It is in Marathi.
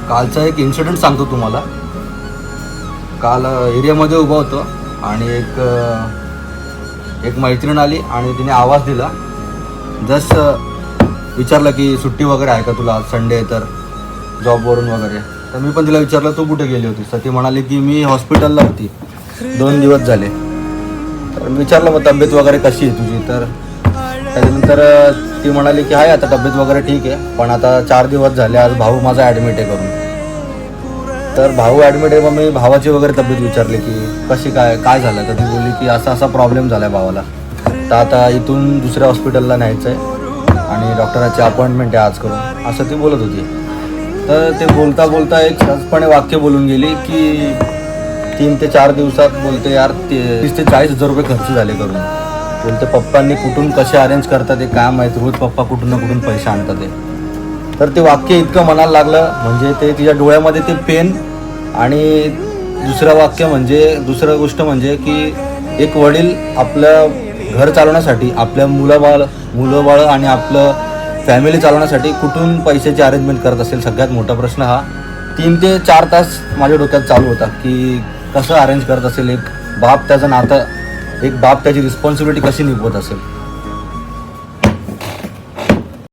कालचा एक इन्सिडेंट सांगतो तुम्हाला. काल एरियामध्ये उभा होतो आणि एक मैत्रीण आली आणि तिने आवाज दिला. जस्ट विचारलं की सुट्टी वगैरे आहे का तुला, आज संडे आहे तर जॉबवरून वगैरे. तर मी पण तिला विचारलं तू कुठे गेली होतीस. तर ती म्हणाली की मी हॉस्पिटलला होती, 2 दिवस झाले. तर विचारलं मग तब्येत वगैरे कशी आहे तुझी. तर त्याच्यानंतर ती म्हणाली की आहे आता तब्येत वगैरे ठीक आहे, पण आता 4 दिवस झाले, आज भाऊ माझा ॲडमिट आहे करून. तर भाऊ ॲडमिट आहे. मग मी भावाची वगैरे तब्येत विचारली की कशी काय झालं. तर ती बोलली की असा प्रॉब्लेम झाला आहे भावाला, तर आता इथून दुसऱ्या हॉस्पिटलला न्यायचं आहे आणि डॉक्टराची अपॉइंटमेंट आहे आज करून, असं ती बोलत होती. तर ते बोलता बोलता एक सहजपणे वाक्य बोलून गेली की 3 ते 4 दिवसात बोलते यार 30 ते 40 हजार रुपये खर्च झाले करून. बोलते पप्पांनी कुठून कसे अरेंज करतात ते काय माहीत, रोज पप्पा कुठून ना कुठून पैसे आणतात ते. तर ते वाक्य इतकं मनाला लागलं, म्हणजे ते तिच्या डोळ्यामध्ये ते पेन. आणि दुसरं गोष्ट म्हणजे की एक वडील आपलं घर चालवण्यासाठी, आपल्या मुलं बाळ आणि आपलं फॅमिली चालवण्यासाठी कुठून पैशाची अरेंजमेंट करत असेल. सगळ्यात मोठा प्रश्न हा 3 ते 4 तास माझ्या डोक्यात चालू होता की कसं अरेंज करत असेल एक बाप त्याचं नातं, एक बाप त्याची रिस्पॉन्सिबिलिटी कशी निभवत असेल.